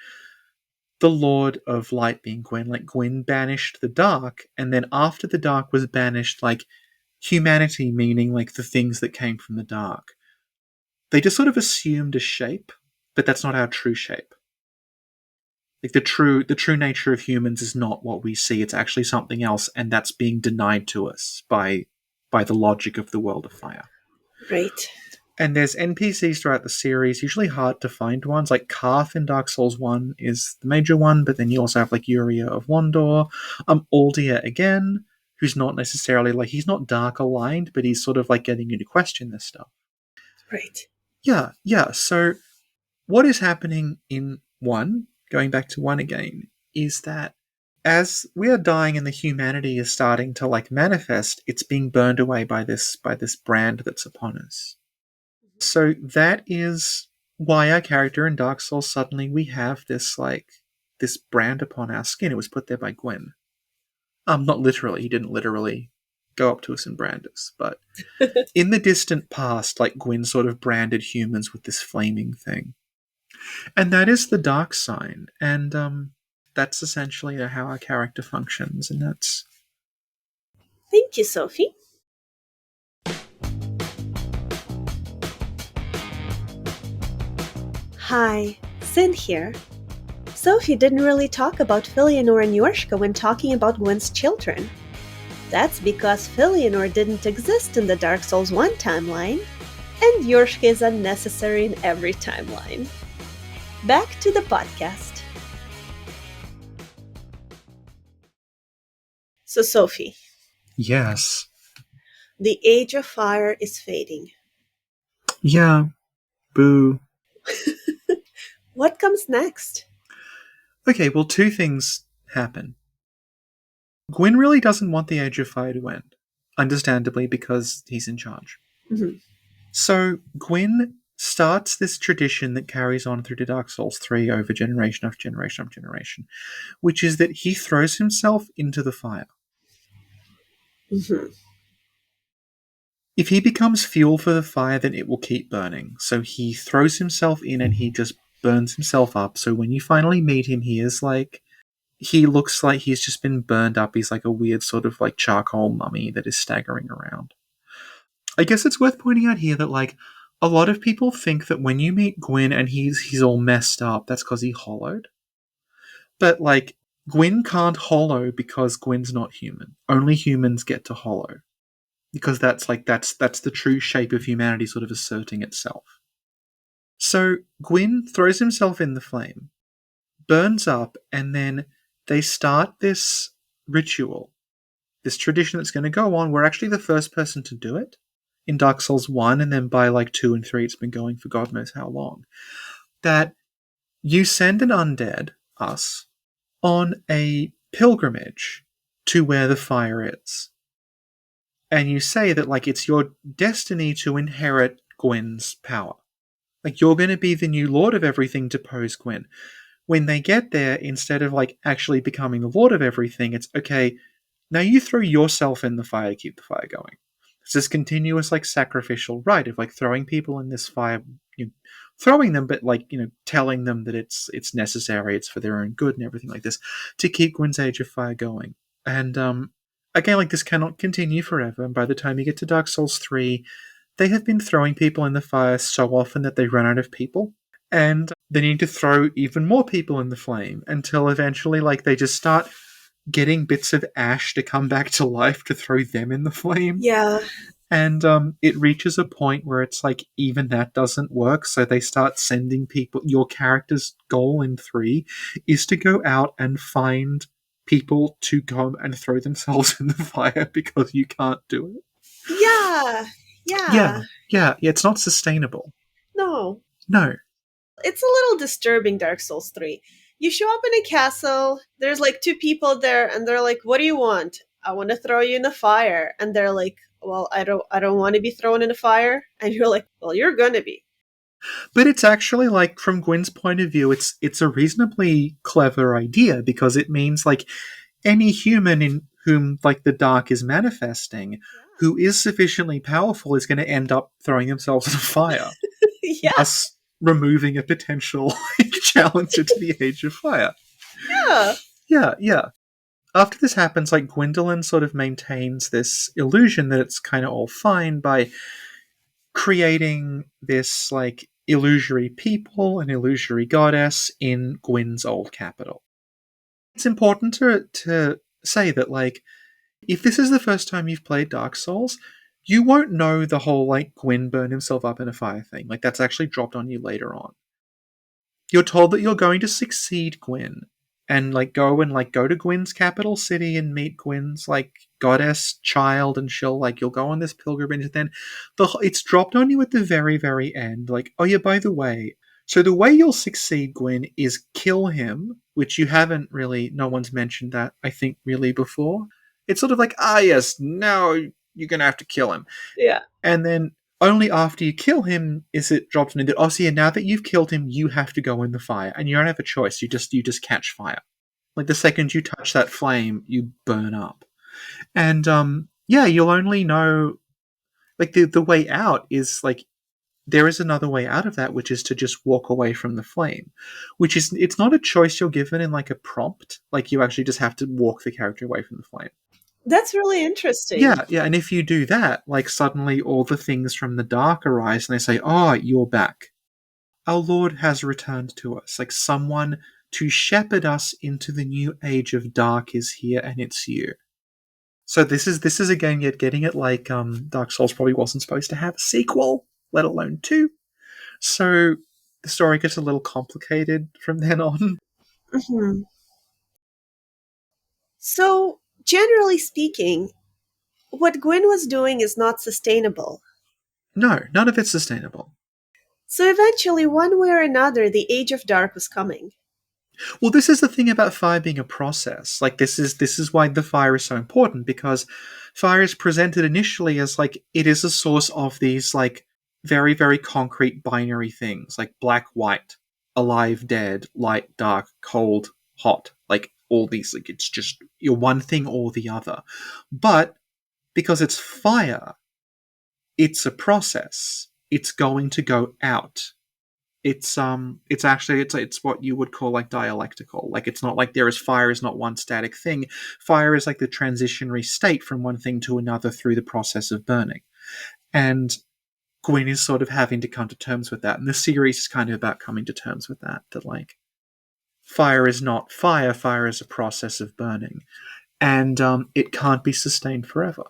the Lord of Light being Gwyn. Like, Gwyn banished the dark, and then after the dark was banished, like, humanity, meaning like the things that came from the dark, they just sort of assumed a shape, but that's not our true shape. Like, the true nature of humans is not what we see. It's actually something else, and that's being denied to us by the logic of the world of fire. Right. And there's NPCs throughout the series, usually hard to find ones. Like Karth in Dark Souls 1 is the major one, but then you also have like Yuria of Wandor. Uldia again, who's not necessarily like, he's not dark aligned, but he's sort of like getting you to question this stuff. Right. Yeah. So what is happening in 1, going back to 1 again, is that as we are dying and the humanity is starting to like manifest, it's being burned away by this brand that's upon us. So that is why our character in Dark Souls, suddenly we have this brand upon our skin. It was put there by Gwyn. Not literally. He didn't literally go up to us and brand us. But in the distant past, like, Gwyn sort of branded humans with this flaming thing. And that is the dark sign. And that's essentially how our character functions. And that's... Thank you, Sophie. Hi, Sin here. Sophie didn't really talk about Filianor and Yorshka when talking about Gwyn's children. That's because Filianor didn't exist in the Dark Souls 1 timeline, and Yorshka is unnecessary in every timeline. Back to the podcast. So, Sophie. Yes. The Age of Fire is fading. Yeah. Boo. What comes next? Okay, well, two things happen. Gwyn really doesn't want the Age of Fire to end, understandably, because he's in charge. Mm-hmm. So Gwyn starts this tradition that carries on through to Dark Souls 3 over generation after generation after generation, which is that he throws himself into the fire. Mm-hmm. If he becomes fuel for the fire, then it will keep burning. So he throws himself in and he just burns himself up. So when you finally meet him, he looks like he's just been burned up. He's like a weird sort of like charcoal mummy that is staggering around. I guess it's worth pointing out here that, like, a lot of people think that when you meet Gwyn and he's all messed up, that's because he hollowed. But, like, Gwyn can't hollow because Gwyn's not human. Only humans get to hollow. Because that's the true shape of humanity sort of asserting itself. So Gwyn throws himself in the flame, burns up, and then they start this ritual, this tradition that's going to go on. We're actually the first person to do it in Dark Souls 1, and then by like 2 and 3 it's been going for God knows how long. That you send an undead, us, on a pilgrimage to where the fire is. And you say that, like, it's your destiny to inherit Gwyn's power. Like, you're going to be the new lord of everything, depose Gwyn. When they get there, instead of, like, actually becoming the lord of everything, it's, okay, now you throw yourself in the fire to keep the fire going. It's this continuous, like, sacrificial rite of, like, throwing people in this fire, throwing them, but, like, telling them that it's necessary, it's for their own good and everything like this, to keep Gwyn's Age of Fire going. And, again, like, this cannot continue forever, and by the time you get to Dark Souls 3, they have been throwing people in the fire so often that they run out of people, and they need to throw even more people in the flame until eventually, like, they just start getting bits of ash to come back to life to throw them in the flame. Yeah. And it reaches a point where it's like even that doesn't work, so they start sending people. Your character's goal in 3 is to go out and find people to come and throw themselves in the fire because you can't do it. Yeah, it's not sustainable. No. It's a little disturbing, Dark Souls 3. You show up in a castle, there's like 2 people there, and they're like, what do you want? I want to throw you in the fire. And they're like, well, I don't want to be thrown in the fire. And you're like, well, you're gonna be. But it's actually, like, from Gwyn's point of view, it's a reasonably clever idea, because it means, like, any human in whom, like, the dark is manifesting, who is sufficiently powerful, is going to end up throwing themselves in a fire. Yeah. Thus removing a potential challenger to the Age of Fire. Yeah. After this happens, like, Gwyndolin sort of maintains this illusion that it's kind of all fine by creating this, like, illusory people, an illusory goddess in Gwyn's old capital. It's important to say that, like, if this is the first time you've played Dark Souls, you won't know the whole, like, Gwyn burned himself up in a fire thing. Like, that's actually dropped on you later on. You're told that you're going to succeed Gwyn, and, like, go to Gwyn's capital city and meet Gwyn's, like, goddess child, and you'll go on this pilgrimage, and then it's dropped on you at the very, very end. Like, oh yeah, by the way, so the way you'll succeed Gwyn is kill him, which you haven't really, no one's mentioned that, I think, really before. It's sort of like, yes, now you're going to have to kill him. Yeah. And then only after you kill him is it dropped in that, oh, so yeah, now that you've killed him, you have to go in the fire. And you don't have a choice. You just catch fire. Like, the second you touch that flame, you burn up. And Yeah, you'll only know, like, the way out is, like, there is another way out of that, which is to just walk away from the flame. Which is, it's not a choice you're given in, like, a prompt. Like, you actually just have to walk the character away from the flame. That's really interesting. Yeah, and if you do that, like, suddenly all the things from the dark arise, and they say, "Oh, you're back. Our Lord has returned to us. Like, someone to shepherd us into the new age of dark is here, and it's you." So this is again yet getting it, like, Dark Souls probably wasn't supposed to have a sequel, let alone two. So the story gets a little complicated from then on. Hmm. So, generally speaking, what Gwyn was doing is not sustainable. No, none of it's sustainable. So eventually, one way or another, the Age of Dark was coming. Well, this is the thing about fire being a process. Like, this is why the fire is so important, because fire is presented initially as, like, it is a source of these, like, very, very concrete binary things, like black, white, alive, dead, light, dark, cold, hot, like, all these, like, it's just you're one thing or the other. But because it's fire, it's a process. It's going to go out. It's actually it's what you would call, like, dialectical. Like, it's not like fire is not one static thing. Fire is like the transitionary state from one thing to another through the process of burning. And Gwyn is sort of having to come to terms with that. And the series is kind of about coming to terms with that, like, fire is not fire, fire is a process of burning. And it can't be sustained forever.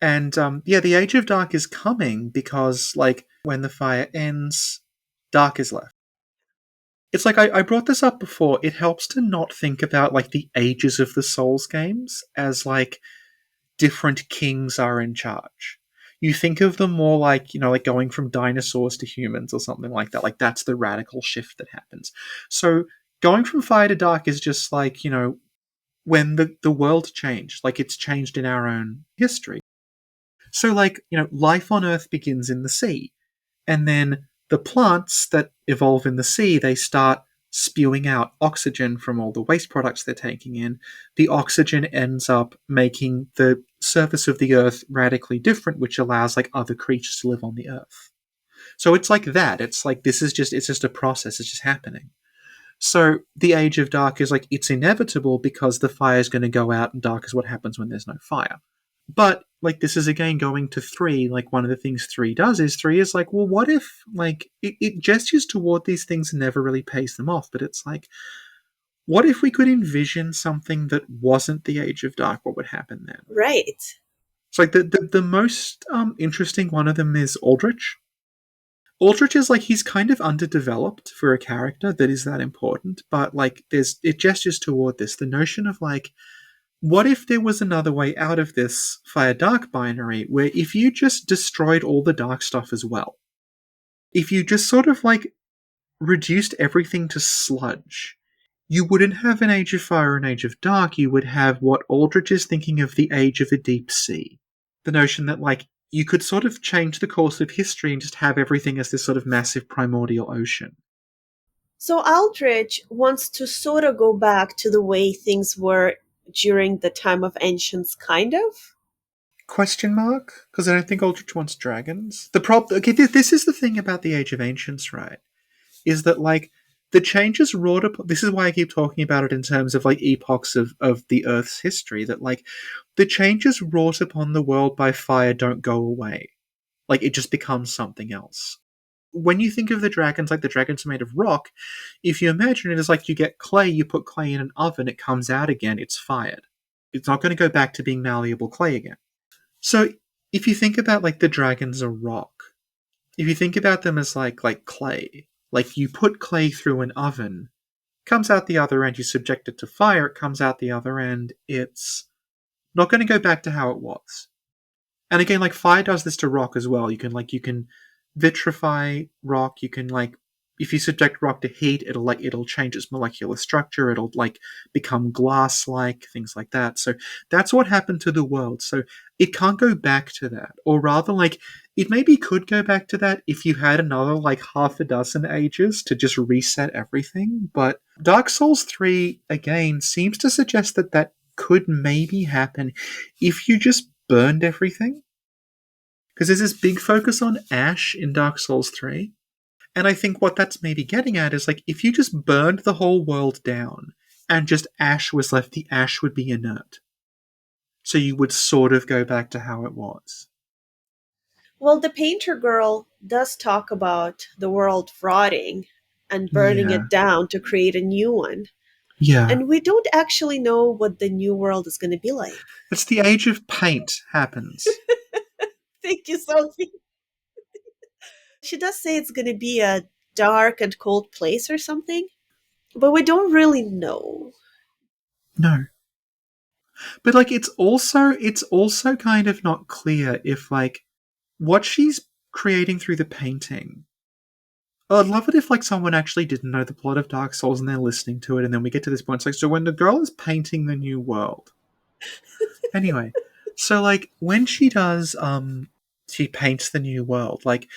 And yeah, the Age of Dark is coming because, like, when the fire ends, dark is left. It's like, I brought this up before, it helps to not think about, like, the ages of the Souls games as, like, different kings are in charge. You think of them more like, like going from dinosaurs to humans or something like that. Like, that's the radical shift that happens. So going from fire to dark is just like, when the world changed, like, it's changed in our own history. So, like, life on Earth begins in the sea. And then the plants that evolve in the sea, they start spewing out oxygen from all the waste products they're taking in. The oxygen ends up making the surface of the Earth radically different, which allows, like, other creatures to live on the Earth. So it's like that. It's like, it's just a process. It's just happening. So the Age of Dark is like, it's inevitable because the fire is going to go out, and dark is what happens when there's no fire. But, like, this is again going to 3. Like, one of the things 3 does is 3 is like, well, what if, like, it gestures toward these things and never really pays them off, but it's like, what if we could envision something that wasn't the Age of Dark? What would happen then? Right. It's like the most interesting one of them is Aldrich. Aldrich is, like, he's kind of underdeveloped for a character that is that important, but, like, it gestures toward this, the notion of, like, what if there was another way out of this fire-dark binary where if you just destroyed all the dark stuff as well, if you just sort of, like, reduced everything to sludge, you wouldn't have an Age of Fire and Age of Dark, you would have what Aldrich is thinking of the Age of the Deep Sea. The notion that, like, you could sort of change the course of history and just have everything as this sort of massive primordial ocean. So Aldrich wants to sort of go back to the way things were during the time of Ancients, kind of? Question mark? Because I don't think Aldrich wants dragons. Okay, this is the thing about the Age of Ancients, right? Is that, like, the changes wrought upon... This is why I keep talking about it in terms of, like, epochs of the Earth's history, that, like, the changes wrought upon the world by fire don't go away. Like, it just becomes something else. When you think of the dragons, like, the dragons are made of rock, if you imagine it as, like, you get clay, you put clay in an oven, it comes out again, it's fired. It's not going to go back to being malleable clay again. So, if you think about, like, the dragons are rock, if you think about them as, like clay, like, you put clay through an oven, comes out the other end, you subject it to fire, it comes out the other end, it's not going to go back to how it was. And again, like, fire does this to rock as well. You can vitrify rock. You can, like, if you subject rock to heat, it'll change its molecular structure. It'll, like, become glass-like, things like that. So that's what happened to the world. So it can't go back to that. Or rather, like, it maybe could go back to that if you had another, like, half a dozen ages to just reset everything. But Dark Souls 3, again, seems to suggest that could maybe happen if you just burned everything. Because there's this big focus on ash in Dark Souls 3. And I think what that's maybe getting at is like, if you just burned the whole world down and just ash was left, the ash would be inert. So you would sort of go back to how it was. Well, the painter girl does talk about the world rotting and burning Yeah. it down to create a new one. Yeah. And we don't actually know what the new world is going to be like. It's the age of paint happens. Thank you, Sophie. She does say it's going to be a dark and cold place or something, but we don't really know. No. But like it's also kind of not clear if like what she's creating through the painting. I'd love it if like someone actually didn't know the plot of Dark Souls and they're listening to it, and then we get to this point. It's like, so when the girl is painting the new world. Anyway, so like when she does she paints the new world, like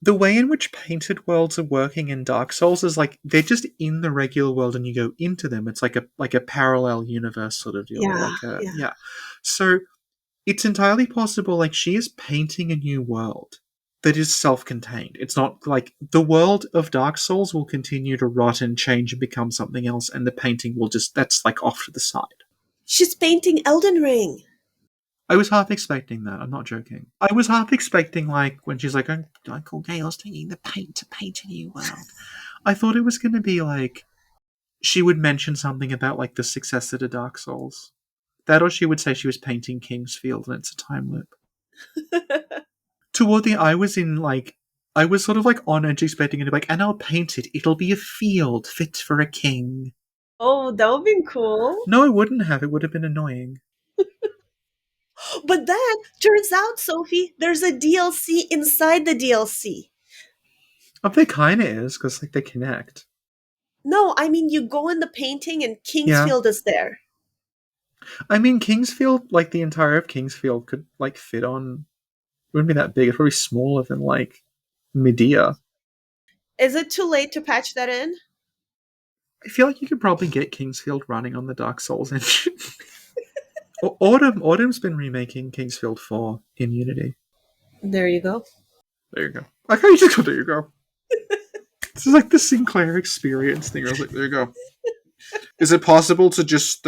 the way in which painted worlds are working in Dark Souls is like they're just in the regular world and you go into them. It's like a parallel universe sort of deal. Yeah, Yeah. So it's entirely possible like she is painting a new world that is self-contained. It's not like the world of Dark Souls will continue to rot and change and become something else, and the painting will just that's like off to the side. She's painting Elden Ring. I was half expecting that. I'm not joking. I was half expecting, like, when she's like, Michael Gale's taking the paint to paint a new world. I thought it was going to be, like, she would mention something about, like, the successor to Dark Souls. That or she would say she was painting Kingsfield and it's a time loop. Toward the I was sort of, like, on edge expecting it to be like, and I'll paint it. It'll be a field fit for a king. Oh, that would be cool. No, it wouldn't have. It would have been annoying. But then, turns out, Sophie, there's a DLC inside the DLC. Oh, there kind of is, because, like, they connect. No, I mean, you go in the painting and Kingsfield is there. I mean, Kingsfield, like, the entire of Kingsfield could, like, fit on... It wouldn't be that big. It's probably smaller than, like, Medea. Is it too late to patch that in? I feel like you could probably get Kingsfield running on the Dark Souls engine. Autumn's been remaking Kingsfield 4 in Unity. There you go. There you go. I can't just go, there you go. This is like the Sinclair experience thing. I was like, there you go. Is it possible to just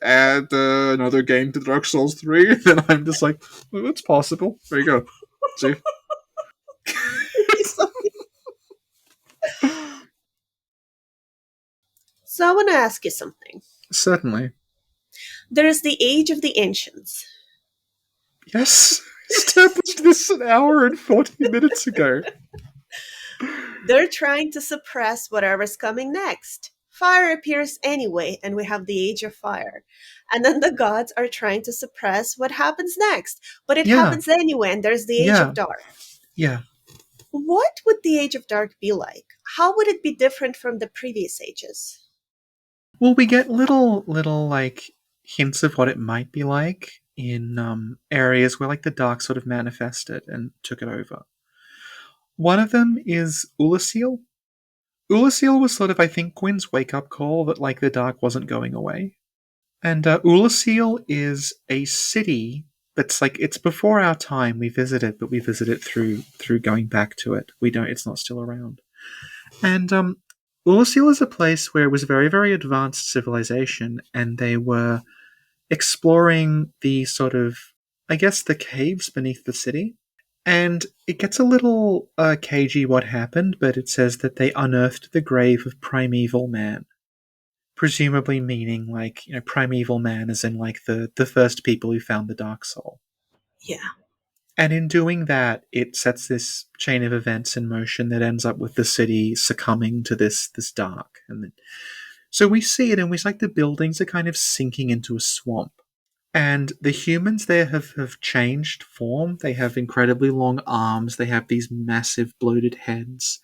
add another game to Dark Souls 3? And then I'm just like, well, it's possible. There you go. See? So I want to ask you something. Certainly. There is the Age of the Ancients. Yes. Established this an hour and 40 minutes ago. They're trying to suppress whatever's coming next. Fire appears anyway, and we have the Age of Fire. And then the gods are trying to suppress what happens next. But it happens anyway, and there's the Age of Dark. Yeah. What would the Age of Dark be like? How would it be different from the previous ages? Well, we get little like hints of what it might be like in areas where like the dark sort of manifested and took it over. One of them is Ulasil. Ulasil was sort of, I think, Gwyn's wake-up call that like the dark wasn't going away. And Ulasil is a city that's like, it's before our time. We visit it, but we visit it through going back to it. It's not still around. And Ulasil is a place where it was a very, very advanced civilization, and they were exploring the sort of, I guess, the caves beneath the city. And it gets a little cagey what happened, but it says that they unearthed the grave of primeval man. Presumably meaning, like, you know, primeval man as in, like, the first people who found the Dark Soul. Yeah. And in doing that, it sets this chain of events in motion that ends up with the city succumbing to this dark. And so we see it, and it's like the buildings are kind of sinking into a swamp. And the humans there have changed form. They have incredibly long arms. They have these massive bloated heads.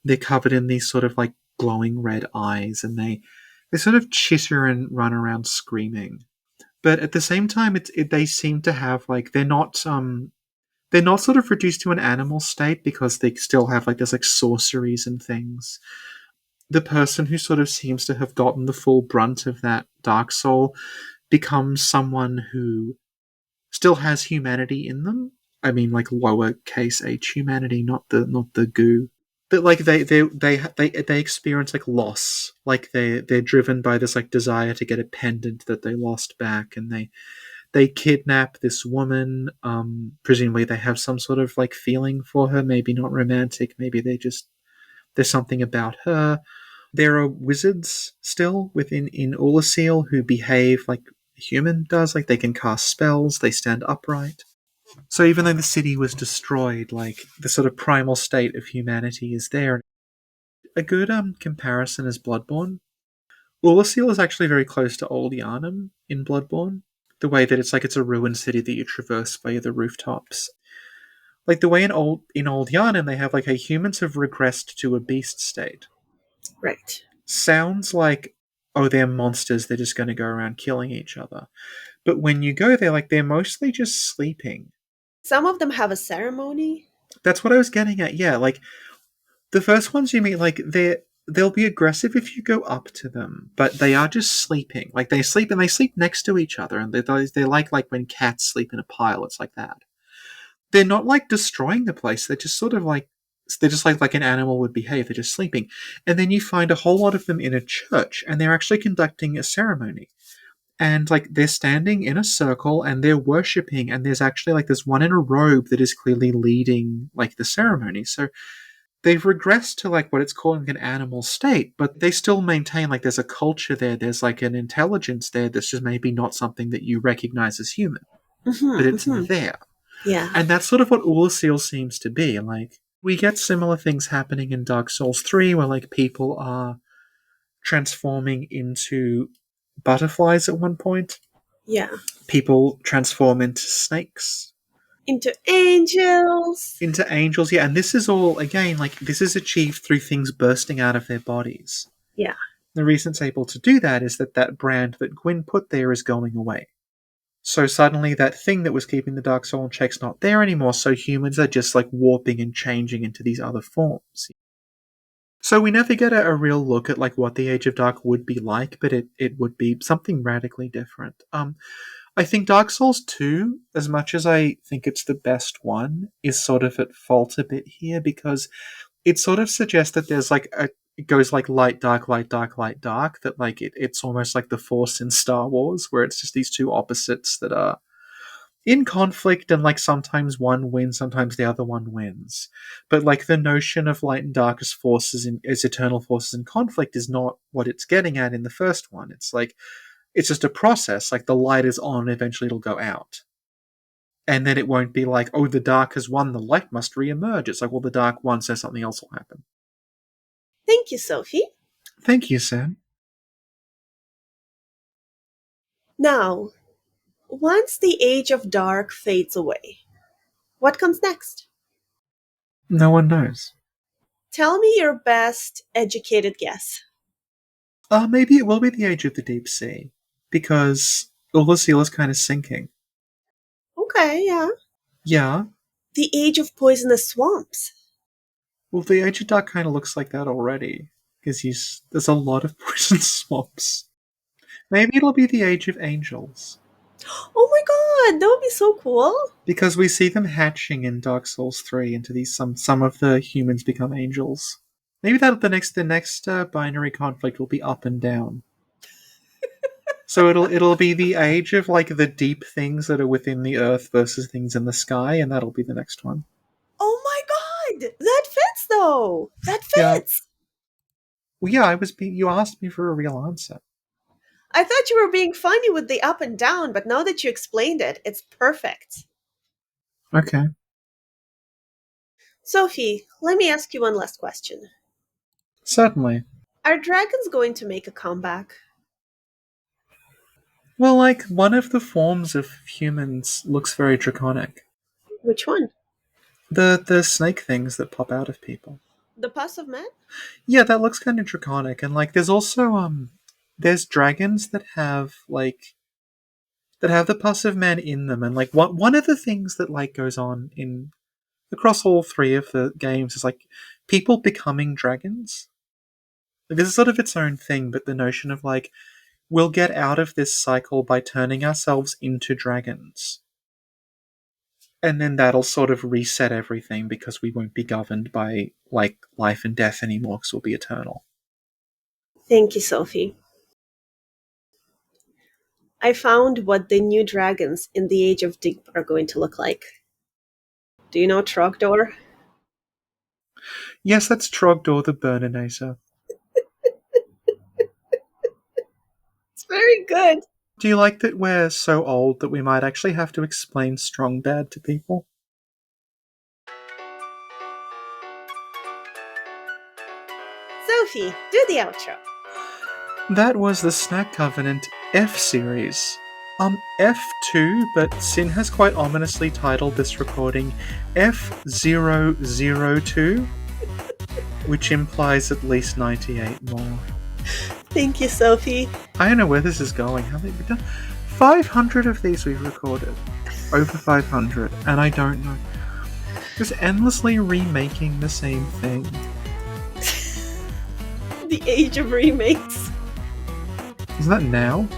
They're covered in these sort of like glowing red eyes, and they sort of chitter and run around screaming. But at the same time, they seem to have like they're not sort of reduced to an animal state because they still have like there's like sorceries and things. The person who sort of seems to have gotten the full brunt of that Dark Soul becomes someone who still has humanity in them. I mean, like lowercase h humanity, not the goo. But like they experience like loss, like they're driven by this like desire to get a pendant that they lost back, and they kidnap this woman. Presumably they have some sort of like feeling for her, maybe not romantic, maybe there's something about her. There are wizards still in Ulasil who behave like a human does, like they can cast spells, they stand upright. So even though the city was destroyed, like the sort of primal state of humanity is there. A good comparison is Bloodborne. Ulasil is actually very close to Old Yharnam in Bloodborne. The way that it's a ruined city that you traverse via the rooftops. Like the way in Old Yharnam they have like humans have regressed to a beast state. Right. Sounds like, oh, they're monsters, they're just going to go around killing each other. But when you go there, like they're mostly just sleeping. Some of them have a ceremony. That's what I was getting at. Yeah, like the first ones you meet, like they'll be aggressive if you go up to them, but they are just sleeping. Like they sleep and they sleep next to each other, and they're like when cats sleep in a pile. It's like that. They're not like destroying the place. They're just sort of like they're just like an animal would behave. They're just sleeping, and then you find a whole lot of them in a church, and they're actually conducting a ceremony. And like they're standing in a circle and they're worshipping, and there's actually like this one in a robe that is clearly leading like the ceremony. So they've regressed to like what it's calling an animal state, but they still maintain like there's a culture there, there's like an intelligence there that's just maybe not something that you recognize as human, but it's there. Yeah. And that's sort of what Ulasil seems to be. Like we get similar things happening in Dark Souls 3 where like people are transforming into butterflies at one point. Yeah. People transform into snakes. Into angels. Into angels, yeah. And this is all, again, like, this is achieved through things bursting out of their bodies. Yeah. The reason it's able to do that is that brand that Gwyn put there is going away. So suddenly that thing that was keeping the Dark Soul in check's not there anymore, so humans are just, like, warping and changing into these other forms. So we never get a real look at, like, what the Age of Dark would be like, but it would be something radically different. I think Dark Souls 2, as much as I think it's the best one, is sort of at fault a bit here because it sort of suggests that there's like it goes like light, dark, light, dark, light, dark, that like it's almost like the Force in Star Wars, where it's just these two opposites that are in conflict and like sometimes one wins, sometimes the other one wins. But like the notion of light and dark as forces as eternal forces in conflict is not what it's getting at in the first one. It's like it's just a process, like the light is on, eventually it'll go out. And then it won't be like, oh, the dark has won, the light must re-emerge. It's like, well, the dark won, so something else will happen. Thank you, Sophie. Thank you, Sam. Now, once the Age of Dark fades away, what comes next? No one knows. Tell me your best educated guess. Maybe it will be the Age of the Deep Sea, because Ulasil is kind of sinking. Okay, yeah. Yeah. The Age of Poisonous Swamps. Well, the Age of Dark kind of looks like that already, because there's a lot of poison swamps. Maybe it'll be the Age of Angels. Oh my god, that would be so cool. Because we see them hatching in Dark Souls 3 into these some of the humans become angels. Maybe that the next binary conflict will be up and down. So it'll be the age of like the deep things that are within the earth versus things in the sky, and that'll be the next one. Oh my god, that fits though. That fits. Well, yeah, you asked me for a real answer. I thought you were being funny with the up and down, but now that you explained it, it's perfect. Okay. Sophie, let me ask you one last question. Certainly. Are dragons going to make a comeback? Well, like, one of the forms of humans looks very draconic. Which one? The snake things that pop out of people. The pus of man? Yeah, that looks kind of draconic. And, like, there's also, there's dragons that have, like, that have the pus of man in them. And, like, one of the things that, like, goes on across all three of the games is, like, people becoming dragons. Like, this is sort of its own thing, but the notion of, like, we'll get out of this cycle by turning ourselves into dragons. And then that'll sort of reset everything because we won't be governed by, like, life and death anymore because we'll be eternal. Thank you, Sophie. I found what the new dragons in the Age of Deep are going to look like. Do you know Trogdor? Yes, that's Trogdor the Burninator. It's very good. Do you like that we're so old that we might actually have to explain Strong Bad to people? Sophie, do the outro. That was the Snack Covenant F-Series. F2, but Sin has quite ominously titled this recording F002, which implies at least 98 more. Thank you, Sophie. I don't know where this is going. How many have we done? 500 of these we've recorded. Over 500, and I don't know. Just endlessly remaking the same thing. The age of remakes. Isn't that now?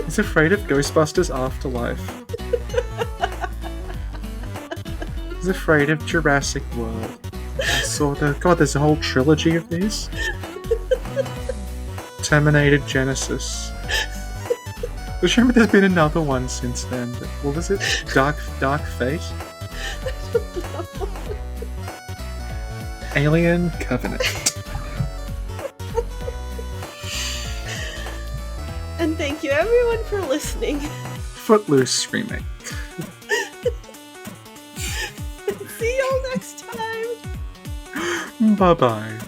He's afraid of Ghostbusters Afterlife. He's afraid of Jurassic World. God, there's a whole trilogy of these. Terminator Genesis. I'm sure there's been another one since then, but what was it? Dark Fate? Alien Covenant. And thank you everyone for listening. Footloose remake. See y'all next time. Bye-bye.